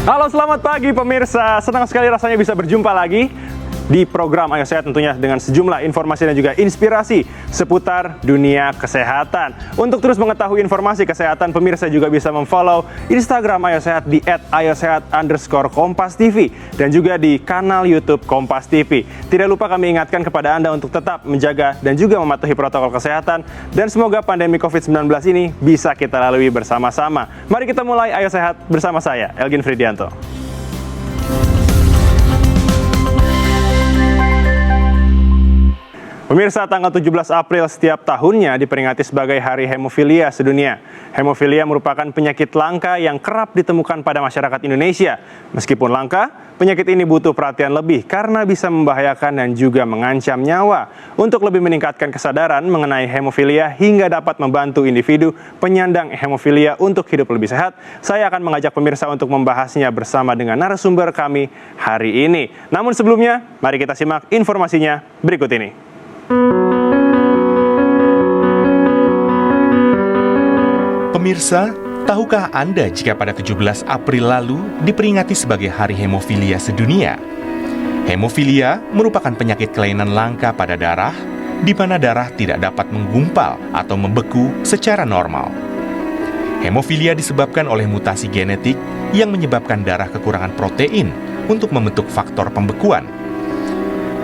Halo, selamat pagi pemirsa. Senang sekali rasanya bisa berjumpa lagi di program Ayo Sehat, tentunya dengan sejumlah informasi dan juga inspirasi seputar dunia kesehatan. Untuk terus mengetahui informasi kesehatan, pemirsa juga bisa memfollow Instagram Ayo Sehat di @ayosehat_kompas.tv dan juga di kanal YouTube Kompas TV. Tidak lupa kami ingatkan kepada Anda untuk tetap menjaga dan juga mematuhi protokol kesehatan, dan semoga pandemi COVID-19 ini bisa kita lalui bersama-sama. Mari kita mulai Ayo Sehat bersama saya, Elgin Fridianto. Pemirsa, tanggal 17 April setiap tahunnya diperingati sebagai Hari Hemofilia Sedunia. Hemofilia merupakan penyakit langka yang kerap ditemukan pada masyarakat Indonesia. Meskipun langka, penyakit ini butuh perhatian lebih karena bisa membahayakan dan juga mengancam nyawa. Untuk lebih meningkatkan kesadaran mengenai hemofilia hingga dapat membantu individu penyandang hemofilia untuk hidup lebih sehat, saya akan mengajak pemirsa untuk membahasnya bersama dengan narasumber kami hari ini. Namun sebelumnya, mari kita simak informasinya berikut ini. Pemirsa, tahukah Anda jika pada 17 April lalu diperingati sebagai Hari Hemofilia Sedunia? Hemofilia merupakan penyakit kelainan langka pada darah, di mana darah tidak dapat menggumpal atau membeku secara normal. Hemofilia disebabkan oleh mutasi genetik yang menyebabkan darah kekurangan protein untuk membentuk faktor pembekuan.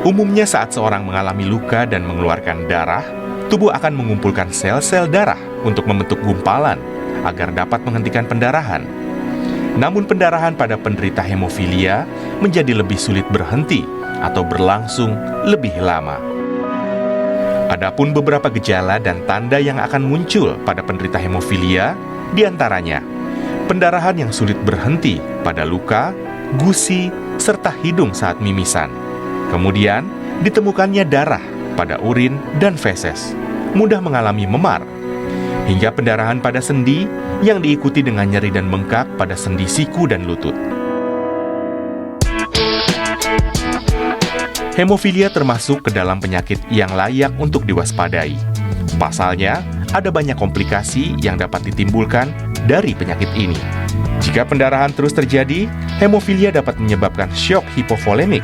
Umumnya saat seorang mengalami luka dan mengeluarkan darah, tubuh akan mengumpulkan sel-sel darah untuk membentuk gumpalan agar dapat menghentikan pendarahan. Namun pendarahan pada penderita hemofilia menjadi lebih sulit berhenti atau berlangsung lebih lama. Adapun beberapa gejala dan tanda yang akan muncul pada penderita hemofilia, diantaranya pendarahan yang sulit berhenti pada luka, gusi, serta hidung saat mimisan. Kemudian, ditemukannya darah pada urin dan feses, mudah mengalami memar, hingga pendarahan pada sendi yang diikuti dengan nyeri dan bengkak pada sendi siku dan lutut. Hemofilia termasuk ke dalam penyakit yang layak untuk diwaspadai. Pasalnya, ada banyak komplikasi yang dapat ditimbulkan dari penyakit ini. Jika pendarahan terus terjadi, hemofilia dapat menyebabkan syok hipovolemik,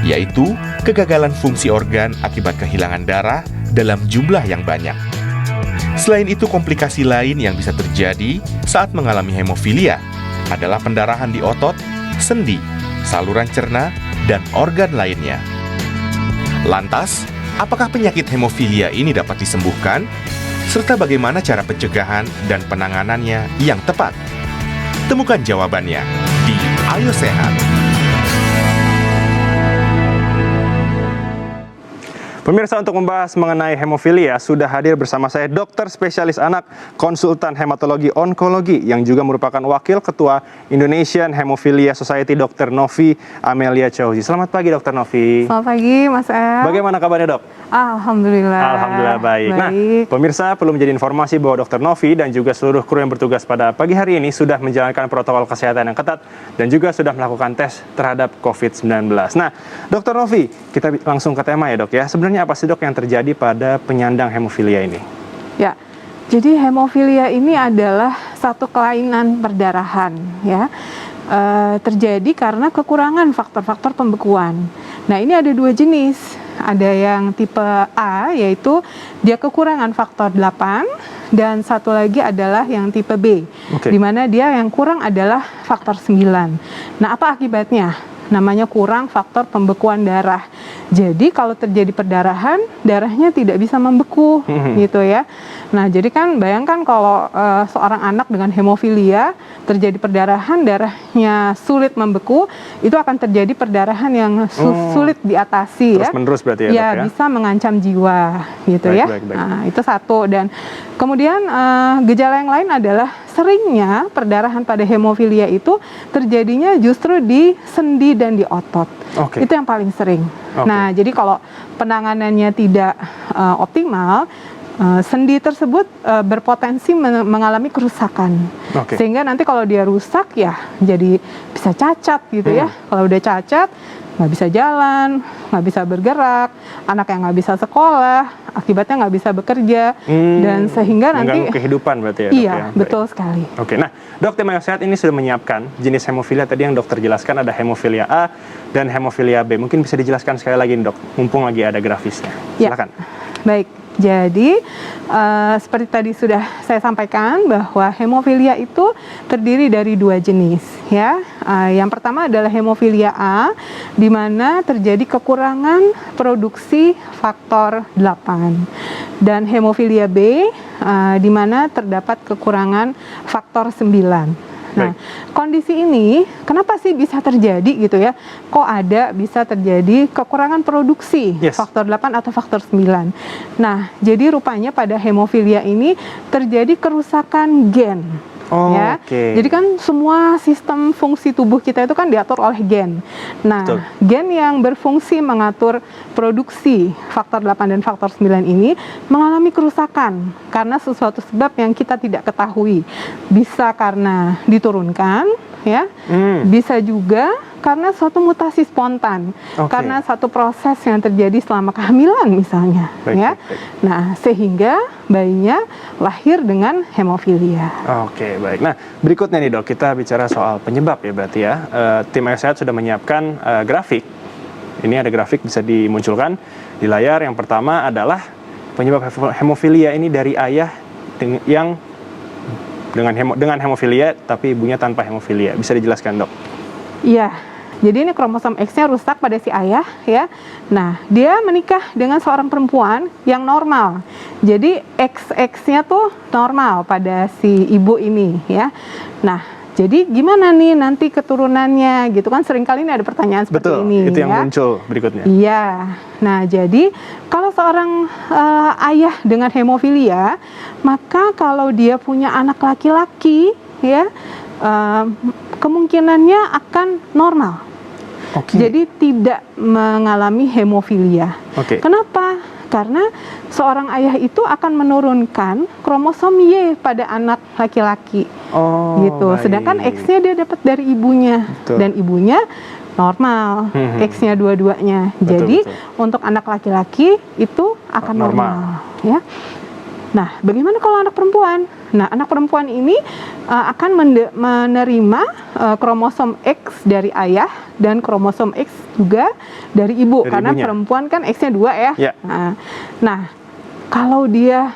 yaitu kegagalan fungsi organ akibat kehilangan darah dalam jumlah yang banyak. Selain itu, komplikasi lain yang bisa terjadi saat mengalami hemofilia adalah pendarahan di otot, sendi, saluran cerna, dan organ lainnya. Lantas, apakah penyakit hemofilia ini dapat disembuhkan? Serta bagaimana cara pencegahan dan penanganannya yang tepat? Temukan jawabannya di Ayo Sehat. Pemirsa, untuk membahas mengenai hemofilia, sudah hadir bersama saya dokter spesialis anak, konsultan hematologi onkologi, yang juga merupakan wakil ketua Indonesian Hemophilia Society, Dr. Novi Amelia Chouzi. Selamat pagi, Dr. Novi. Selamat pagi, Mas El. Bagaimana kabarnya, Dok? Alhamdulillah. Alhamdulillah baik. Nah, pemirsa, perlu menjadi informasi bahwa Dr. Novi dan juga seluruh kru yang bertugas pada pagi hari ini sudah menjalankan protokol kesehatan yang ketat dan juga sudah melakukan tes terhadap COVID-19. Nah, Dr. Novi, kita langsung ke tema ya, Dok ya. Sebenarnya apa sih, Dok, yang terjadi pada penyandang hemofilia ini? Ya, jadi hemofilia ini adalah satu kelainan perdarahan ya. Terjadi karena kekurangan faktor-faktor pembekuan. Nah, ini ada dua jenis. Ada yang tipe A, yaitu dia kekurangan faktor 8, dan satu lagi adalah yang tipe B, di mana dia yang kurang adalah faktor 9. Nah, apa akibatnya? Namanya kurang faktor pembekuan darah. Jadi kalau terjadi perdarahan, darahnya tidak bisa membeku, gitu ya. Nah, jadi kan bayangkan kalau seorang anak dengan hemofilia terjadi perdarahan, darahnya sulit membeku, itu akan terjadi perdarahan yang sulit diatasi. Terus-menerus berarti ya, ya, Dok ya? bisa mengancam jiwa, gitu ya. Baik. Nah, itu satu. Dan kemudian gejala yang lain adalah seringnya perdarahan pada hemofilia itu terjadinya justru di sendi dan di otot. Itu yang paling sering. Nah, jadi kalau penanganannya tidak optimal, sendi tersebut berpotensi mengalami kerusakan. Sehingga nanti kalau dia rusak ya jadi bisa cacat gitu ya. Kalau udah cacat, nggak bisa jalan, nggak bisa bergerak, anak yang nggak bisa sekolah, akibatnya nggak bisa bekerja, dan sehingga nanti mengganggu kehidupan berarti ya, dok? iya, Ya? betul sekali. Oke, nah dok, tim Ayo Sehat ini sudah menyiapkan jenis hemofilia tadi yang dokter jelaskan, ada hemofilia A dan hemofilia B. Mungkin bisa dijelaskan sekali lagi dok, mumpung lagi ada grafisnya. Silakan. Baik, jadi seperti tadi sudah saya sampaikan bahwa hemofilia itu terdiri dari dua jenis, ya. Yang pertama adalah hemofilia A, di mana terjadi kekurangan produksi faktor 8, dan hemofilia B, di mana terdapat kekurangan faktor 9. Nah, kondisi ini kenapa sih bisa terjadi gitu ya? Kok ada bisa terjadi kekurangan produksi faktor 8 atau faktor 9? Nah, jadi rupanya pada hemofilia ini terjadi kerusakan gen. Ya, jadi kan semua sistem fungsi tubuh kita itu kan diatur oleh gen. Nah, gen yang berfungsi mengatur produksi faktor 8 dan faktor 9 ini mengalami kerusakan karena sesuatu sebab yang kita tidak ketahui. Bisa karena diturunkan, ya, bisa juga karena suatu mutasi spontan, karena satu proses yang terjadi selama kehamilan misalnya, ya. Nah, sehingga bayinya lahir dengan hemofilia. Oke, baik. Nah, berikutnya nih dok, kita bicara soal penyebab ya berarti ya. Tim Ayo Sehat sudah menyiapkan grafik. Ini ada grafik bisa dimunculkan di layar. Yang pertama adalah penyebab hemofilia ini dari ayah yang dengan hemofilia tapi ibunya tanpa hemofilia. Bisa dijelaskan dok? Iya. Jadi ini kromosom X-nya rusak pada si ayah, ya. Nah, dia menikah dengan seorang perempuan yang normal. Jadi XX-nya tuh normal pada si ibu ini, ya. Nah, jadi gimana nih nanti keturunannya gitu kan, seringkali ini ada pertanyaan seperti ini. Betul, itu yang muncul berikutnya. Iya. Nah, jadi kalau seorang ayah dengan hemofilia, maka kalau dia punya anak laki-laki, ya, kemungkinannya akan normal. Jadi tidak mengalami hemofilia. Kenapa? Karena seorang ayah itu akan menurunkan kromosom Y pada anak laki-laki, gitu. Sedangkan X-nya dia dapat dari ibunya, dan ibunya normal, X-nya dua-duanya. Jadi untuk anak laki-laki itu akan normal, ya. Nah, bagaimana kalau anak perempuan? Nah, anak perempuan ini akan menerima kromosom X dari ayah dan kromosom X juga dari ibu, dari karena ibunya. Perempuan kan X-nya 2 ya. Nah, kalau dia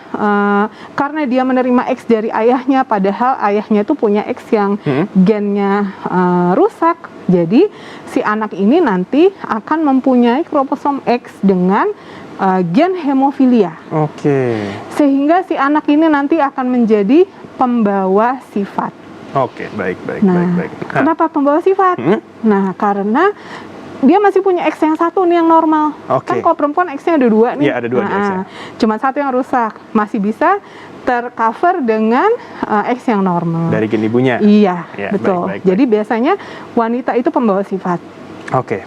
karena dia menerima X dari ayahnya, padahal ayahnya itu punya X yang gennya rusak, jadi si anak ini nanti akan mempunyai kromosom X dengan gen hemofilia. Sehingga si anak ini nanti akan menjadi pembawa sifat. Baik. Kenapa pembawa sifat? Nah, karena dia masih punya X yang satu nih yang normal. Kan kalau perempuan X-nya ada 2 nih. Iya, ada 2 X-nya. Cuma satu yang rusak, masih bisa tercover dengan X yang normal. Dari gen ibunya. Iya, betul. Baik. Jadi biasanya wanita itu pembawa sifat.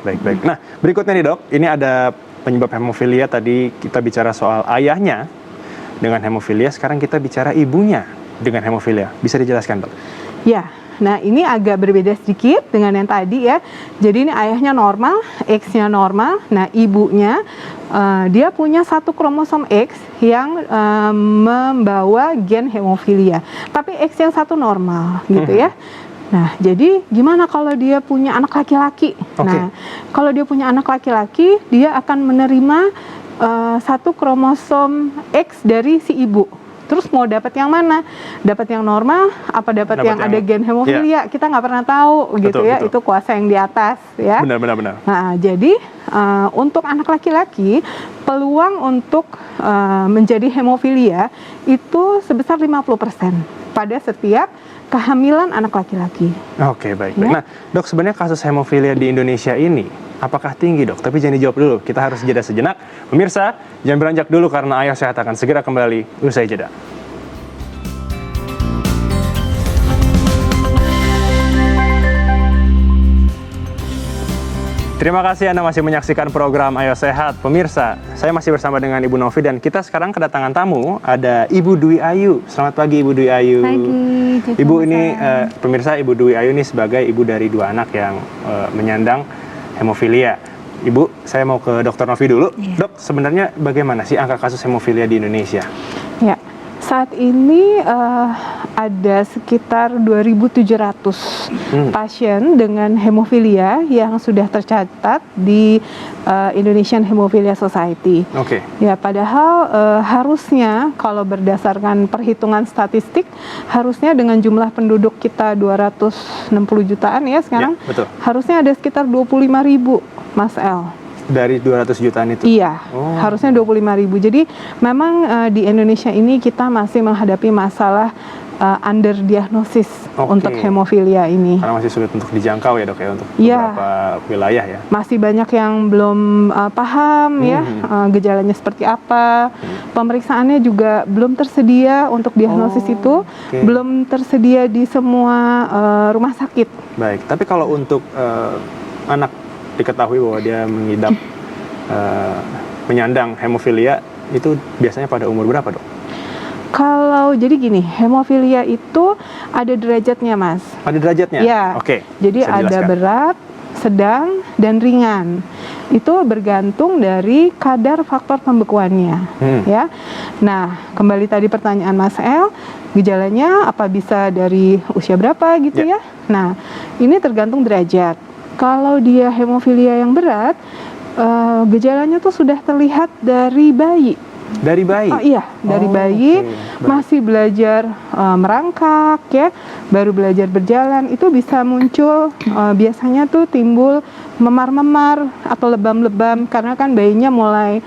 Baik. Nah, berikutnya nih dok, ini ada penyebab hemofilia. Tadi kita bicara soal ayahnya dengan hemofilia, sekarang kita bicara ibunya dengan hemofilia. Bisa dijelaskan dok? Ya, nah ini agak berbeda sedikit dengan yang tadi ya. Jadi ini ayahnya normal, X-nya normal. Nah, ibunya dia punya satu kromosom X yang membawa gen hemofilia, tapi X yang satu normal gitu ya. Nah, jadi gimana kalau dia punya anak laki-laki? Nah, kalau dia punya anak laki-laki, dia akan menerima satu kromosom X dari si ibu. Terus mau dapat yang mana? Dapat yang normal, apa dapat yang ada gen hemofilia? Kita nggak pernah tahu gitu ya. Itu kuasa yang di atas ya. Benar. Nah, jadi untuk anak laki-laki, peluang untuk menjadi hemofilia itu sebesar 50% pada setiap kehamilan anak laki-laki. Baik. Nah, dok, sebenarnya kasus hemofilia di Indonesia ini apakah tinggi dok? Tapi jangan dijawab dulu, kita harus jeda sejenak. Pemirsa, jangan beranjak dulu karena Ayo Sehat akan segera kembali usai jeda. Terima kasih Anda masih menyaksikan program Ayo Sehat. Pemirsa, saya masih bersama dengan Ibu Novi dan kita sekarang kedatangan tamu, ada Ibu Dwi Ayu. Selamat pagi Ibu Dwi Ayu. Pagi. Ibu ini, pemirsa, Ibu Dwi Ayu ini sebagai ibu dari 2 anak yang menyandang hemofilia. Ibu, saya mau ke Dr. Novi dulu. Iya. Dok, sebenarnya bagaimana sih angka kasus hemofilia di Indonesia? Ya, saat ini ada sekitar 2.700 pasien dengan hemofilia yang sudah tercatat di Indonesian Hemophilia Society. Oke. Ya, padahal harusnya kalau berdasarkan perhitungan statistik, harusnya dengan jumlah penduduk kita 260 jutaan ya sekarang, Ya, betul. harusnya ada sekitar 25.000, Mas El. Dari 200 jutaan itu? Iya, Oh. harusnya 25.000. Jadi memang di Indonesia ini kita masih menghadapi masalah underdiagnosis Oke. untuk hemofilia ini. Karena masih sulit untuk dijangkau ya dok ya, untuk Iya. beberapa wilayah ya. Masih banyak yang belum paham ya gejalanya seperti apa. Pemeriksaannya juga belum tersedia untuk diagnosis Oh, itu, oke. belum tersedia di semua rumah sakit. Baik, tapi kalau untuk anak diketahui bahwa dia mengidap penyandang hemofilia, itu biasanya pada umur berapa dok? Kalau jadi gini, hemofilia itu ada derajatnya, Mas. Ada derajatnya? Ya. Oke. Jadi bisa ada dijelaskan? berat, sedang, dan ringan. Itu bergantung dari kadar faktor pembekuannya, ya. Nah, kembali tadi pertanyaan Mas El, gejalanya apa bisa dari usia berapa gitu ya? Nah, ini tergantung derajat. Kalau dia hemofilia yang berat, gejalanya tuh sudah terlihat dari bayi. Dari bayi? Oh iya, dari Oh, bayi oke. Baik. masih belajar merangkak ya, baru belajar berjalan, itu bisa muncul biasanya tuh timbul memar-memar atau lebam-lebam karena kan bayinya mulai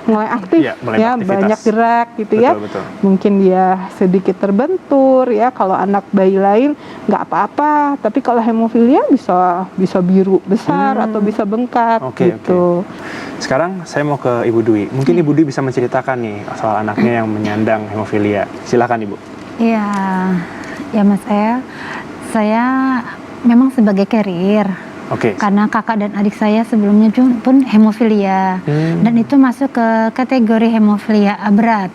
mulai aktif Iya, mulai ya, beraktivitas. banyak gerak gitu ya. Betul. Mungkin dia sedikit terbentur ya, kalau anak bayi lain nggak apa-apa, tapi kalau hemofilia bisa biru besar atau bisa bengkak Oke, gitu. Sekarang saya mau ke Ibu Dwi. Mungkin Ibu Dwi bisa menceritakan nih soal anaknya yang menyandang hemofilia. Silakan Ibu. Iya, ya Mas El, saya memang sebagai carrier. Oke. Karena kakak dan adik saya sebelumnya pun hemofilia. Dan itu masuk ke kategori hemofilia berat.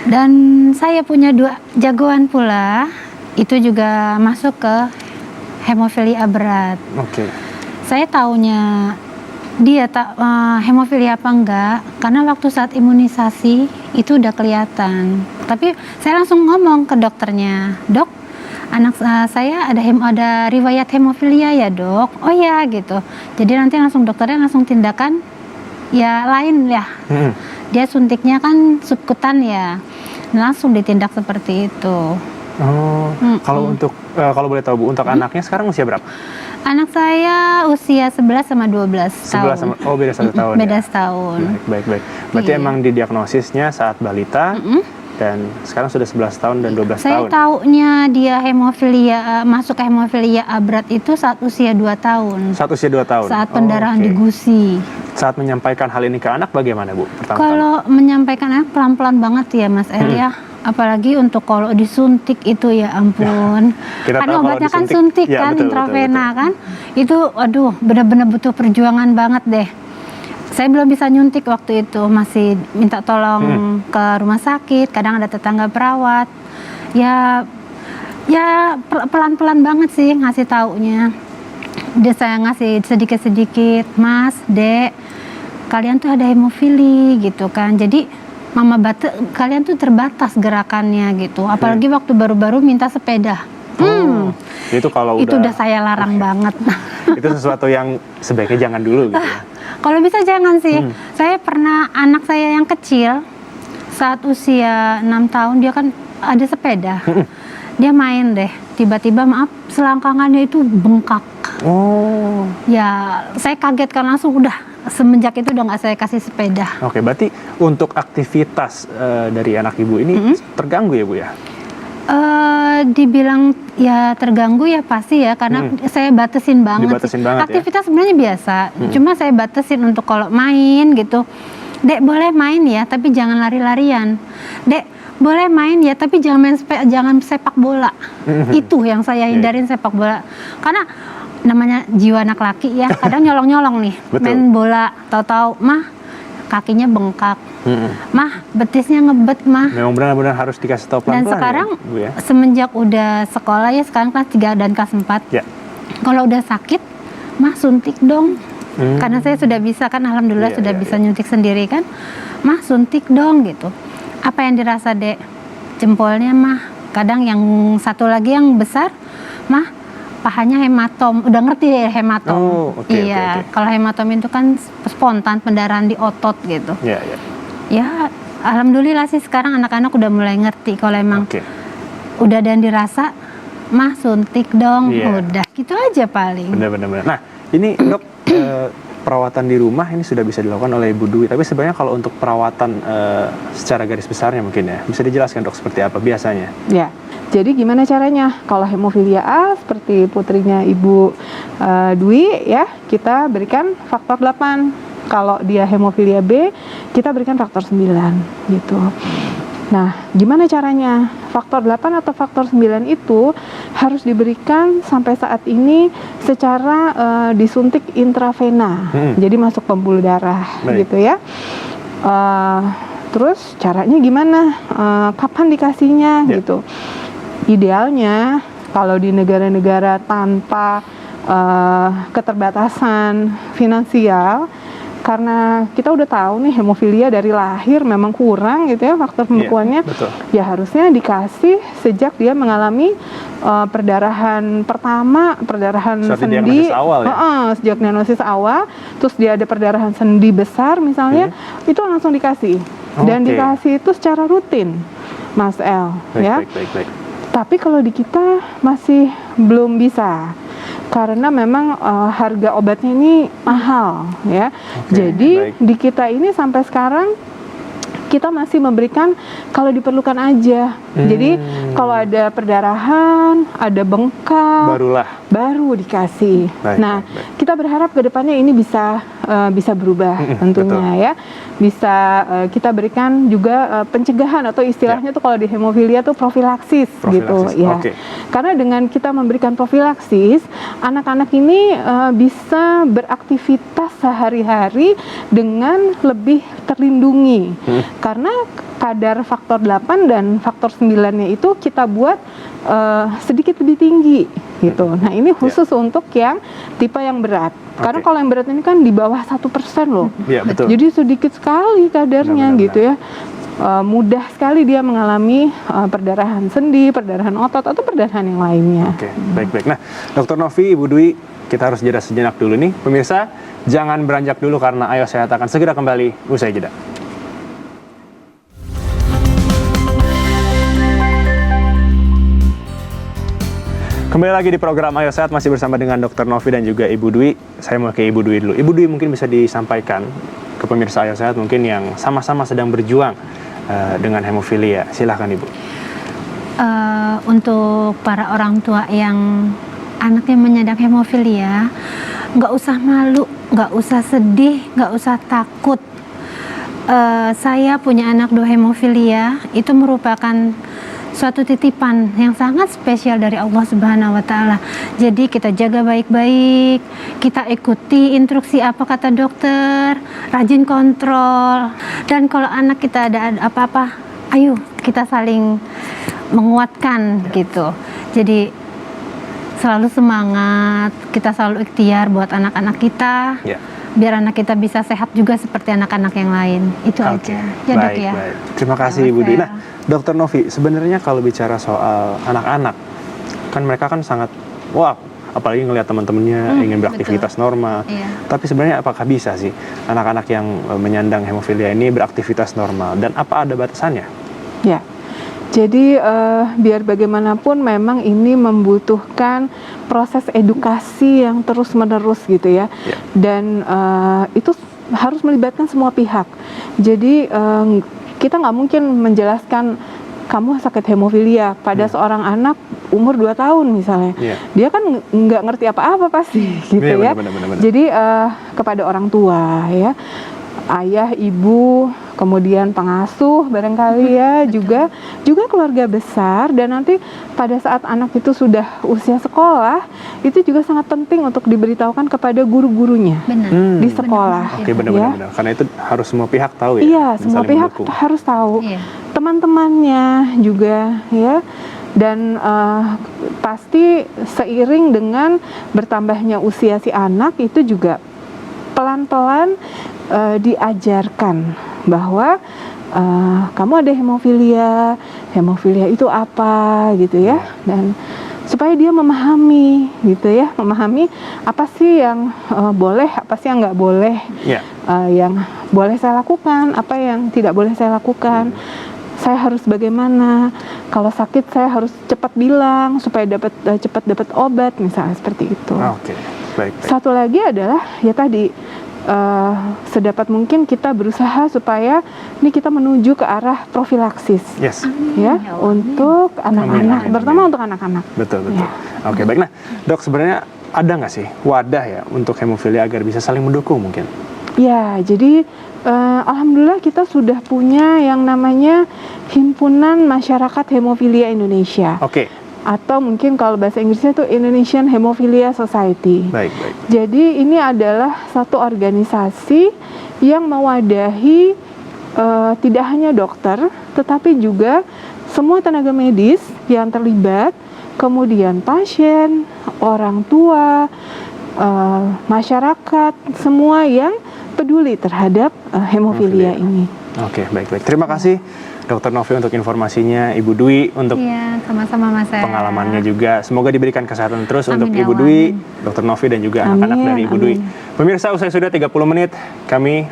Dan saya punya 2 jagoan pula, itu juga masuk ke hemofilia berat. Oke. Saya taunya dia hemofilia apa enggak karena waktu saat imunisasi itu udah kelihatan. Tapi saya langsung ngomong ke dokternya, "Dok, anak saya ada riwayat hemofilia ya, Dok?" "Oh ya," gitu. Jadi nanti dokternya langsung tindakan ya lain ya. Dia suntiknya kan subkutan ya. Langsung ditindak seperti itu. Oh, kalau untuk kalau boleh tahu Bu, untuk anaknya sekarang usia berapa? Anak saya usia 11 sama 12 11 sama, tahun. oh beda 1 tahun Beda ya? setahun. Baik. Berarti Iya. emang didiagnosisnya saat balita dan sekarang sudah 11 tahun dan 12 Saya tahun. taunya dia hemofilia masuk ke hemofilia berat itu saat usia 2 tahun. Saat usia 2 tahun? Saat Oh, pendarahan oke. di gusi. Saat menyampaikan hal ini ke anak bagaimana Bu? Pertama-tama. Kalau menyampaikan anak pelan-pelan banget ya Mas El ya. Apalagi untuk kalau disuntik itu ya ampun. Kita Karena tahu kalau obatnya kan disuntik, suntik ya, kan, betul, intravena betul. kan. Itu aduh benar-benar butuh perjuangan banget deh. Saya belum bisa nyuntik waktu itu, masih minta tolong ke rumah sakit, kadang ada tetangga perawat. Ya pelan-pelan banget sih ngasih taunya. Dia saya ngasih sedikit-sedikit, "Mas, Dek, kalian tuh ada hemofili gitu kan." Jadi Mama kalian tuh terbatas gerakannya gitu. Apalagi waktu baru-baru minta sepeda. Itu kalau Itu udah saya larang banget. itu sesuatu yang sebaiknya jangan dulu gitu ya. Kalau bisa jangan sih. Saya pernah anak saya yang kecil saat usia 6 tahun dia kan ada sepeda. Dia main deh. Tiba-tiba maaf selangkangannya itu bengkak. Oh. Ya saya kaget kan langsung udah semenjak itu udah nggak saya kasih sepeda. Oke, berarti untuk aktivitas dari anak Ibu ini terganggu ya Bu ya? Dibilang ya terganggu ya pasti ya karena saya batasin banget. Dibatasin banget ya? Aktivitas sebenarnya biasa, cuma saya batasin untuk kalau main gitu. "Dek boleh main ya, tapi jangan lari-larian. Dek boleh main ya, tapi jangan jangan sepak bola." Itu yang saya hindarin, sepak bola. Karena namanya jiwa anak laki ya, kadang nyolong-nyolong nih, Betul. main bola, tahu-tahu mah kakinya bengkak. Mah betisnya ngebet mah. Memang benar-benar harus dikasih tahu Dan pelan-pelan sekarang ya, Bu ya? semenjak udah sekolah ya, sekarang kelas 3 dan kelas 4. Ya. Kalau udah sakit, Mah suntik dong. Karena saya sudah bisa kan, alhamdulillah sudah bisa nyuntik sendiri kan. Mah suntik dong gitu. Apa yang dirasa Dek? Jempolnya mah. Kadang yang satu lagi yang besar, mah pahanya hematom. Udah ngerti ya hematom? Oh, oke, iya. oke. Kalau hematom itu kan spontan pendarahan di otot gitu. Iya, iya. Ya, alhamdulillah sih sekarang anak-anak udah mulai ngerti kalau emang Oke. udah dan dirasa, mah suntik dong. Iya. Udah gitu aja paling. Benar-benar. Nah, ini Dok, perawatan di rumah ini sudah bisa dilakukan oleh Ibu Dwi. Tapi sebenarnya kalau untuk perawatan secara garis besarnya mungkin ya, bisa dijelaskan Dok seperti apa biasanya? Ya, jadi gimana caranya? Kalau hemofilia A seperti putrinya Ibu Dwi ya, kita berikan faktor 8. Kalau dia hemofilia B, kita berikan faktor 9 gitu. Nah, gimana caranya? Faktor 8 atau faktor 9 itu harus diberikan sampai saat ini secara disuntik intravena. Jadi masuk pembuluh darah. Baik. Gitu ya. Terus caranya gimana? Kapan dikasihnya gitu? Idealnya kalau di negara-negara tanpa keterbatasan finansial, karena kita udah tahu nih hemofilia dari lahir memang kurang gitu ya faktor pembekuannya, betul. ya harusnya dikasih sejak dia mengalami perdarahan pertama, perdarahan Suatu sendi, diagnosis awal ya? sejak diagnosis awal, terus dia ada perdarahan sendi besar misalnya, itu langsung dikasih dan Oke. dikasih itu secara rutin, Mas El, ya. Baik. Tapi kalau di kita masih belum bisa. Karena memang harga obatnya ini mahal ya. Oke, Jadi baik. di kita ini sampai sekarang kita masih memberikan kalau diperlukan aja. Jadi kalau ada perdarahan, ada bengkak, baru dikasih. Nah, kita berharap ke depannya ini bisa berubah tentunya ya. Bisa kita berikan juga pencegahan atau istilahnya tuh kalau di hemofilia tuh profilaksis gitu ya. Karena dengan kita memberikan profilaksis, anak-anak ini bisa beraktivitas sehari-hari dengan lebih terlindungi. Karena kadar faktor 8 dan faktor 9-nya itu kita buat sedikit lebih tinggi gitu. Nah, ini khusus untuk yang tipe yang berat. Karena kalau yang berat ini kan di bawah 1% loh. Iya, betul. Jadi sedikit sekali kadarnya gitu ya. Mudah sekali dia mengalami perdarahan sendi, perdarahan otot atau perdarahan yang lainnya. Oke, baik. Nah, Dr. Novi, Ibu Dwi, kita harus jeda sejenak dulu nih. Pemirsa, jangan beranjak dulu karena Ayo Sehat akan segera kembali usai jeda. Kembali lagi di program Ayo Sehat, masih bersama dengan Dr. Novi dan juga Ibu Dwi. Saya mau ke Ibu Dwi dulu. Ibu Dwi mungkin bisa disampaikan ke pemirsa Ayo Sehat mungkin yang sama-sama sedang berjuang dengan hemofilia. Silahkan Ibu. Untuk para orang tua yang anaknya menyandang hemofilia, nggak usah malu, nggak usah sedih, nggak usah takut. Saya punya anak 2 hemofilia, itu merupakan suatu titipan yang sangat spesial dari Allah Subhanahu wa Ta'ala. Jadi kita jaga baik-baik, kita ikuti instruksi apa kata dokter, rajin kontrol, dan kalau anak kita ada apa-apa, ayo kita saling menguatkan gitu. Jadi selalu semangat, kita selalu ikhtiar buat anak-anak kita. Biar anak kita bisa sehat juga seperti anak-anak yang lain. Itu aja. Ya, Dok ya. Baik. Terima kasih Ibu Dwi. Nah, Dr. Novi, sebenarnya kalau bicara soal anak-anak, kan mereka kan sangat apalagi ngelihat teman-temannya ingin beraktivitas normal. Tapi sebenarnya apakah bisa sih anak-anak yang menyandang hemofilia ini beraktivitas normal, dan apa ada batasannya? Ya. Jadi biar bagaimanapun memang ini membutuhkan proses edukasi yang terus-menerus gitu ya. Dan itu harus melibatkan semua pihak. Jadi kita nggak mungkin menjelaskan kamu sakit hemofilia pada seorang anak umur 2 tahun misalnya. Dia kan nggak ngerti apa-apa pasti gitu ya. Benar. Jadi kepada orang tua ya, ayah, ibu, kemudian pengasuh barangkali ya, juga keluarga besar, dan nanti pada saat anak itu sudah usia sekolah, itu juga sangat penting untuk diberitahukan kepada guru-gurunya di sekolah. Oke, benar. Karena itu harus semua pihak tahu ya. Iya, semua pihak harus tahu. Teman-temannya juga ya. Dan pasti seiring dengan bertambahnya usia si anak itu juga pelan-pelan diajarkan bahwa kamu ada hemofilia itu apa gitu ya, dan supaya dia memahami gitu ya, memahami apa sih yang boleh, apa sih yang nggak boleh, yang boleh saya lakukan, apa yang tidak boleh saya lakukan. Saya harus bagaimana, kalau sakit saya harus cepat bilang supaya cepat dapat obat, misalnya seperti itu. Oke, baik. Satu lagi adalah ya tadi sedapat mungkin kita berusaha supaya ini kita menuju ke arah profilaksis, ya, untuk anak-anak, terutama untuk anak-anak. Betul. Ya. Oke, baik. Nah, Dok, sebenarnya ada nggak sih wadah ya untuk hemofilia agar bisa saling mendukung mungkin? Ya, jadi alhamdulillah kita sudah punya yang namanya Himpunan Masyarakat Hemofilia Indonesia. Oke. Atau mungkin kalau bahasa Inggrisnya itu Indonesian Hemophilia Society. Baik. Jadi ini adalah satu organisasi yang mewadahi tidak hanya dokter, tetapi juga semua tenaga medis yang terlibat, kemudian pasien, orang tua, masyarakat, semua yang peduli terhadap hemofilia ini. Oke, baik. Terima kasih Dr. Novi untuk informasinya, Ibu Dwi untuk sama-sama Mas. pengalamannya juga. Semoga diberikan kesehatan terus Amin, untuk ya Ibu Allah, Dwi, amin. Dr. Novi dan juga anak-anak dari Ibu Dwi. Pemirsa, usai sudah 30 menit kami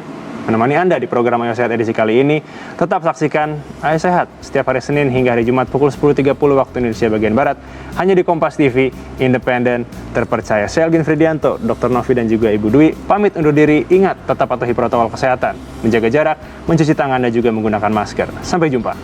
menemani Anda di program Ayo Sehat edisi kali ini. Tetap saksikan Ayo Sehat setiap hari Senin hingga hari Jumat pukul 10.30 waktu Indonesia bagian Barat hanya di Kompas TV, independen, terpercaya. Saya Elgin Fridianto, Dr. Novi dan juga Ibu Dwi pamit undur diri. Ingat, tetap patuhi protokol kesehatan, menjaga jarak, mencuci tangan dan juga menggunakan masker. Sampai jumpa.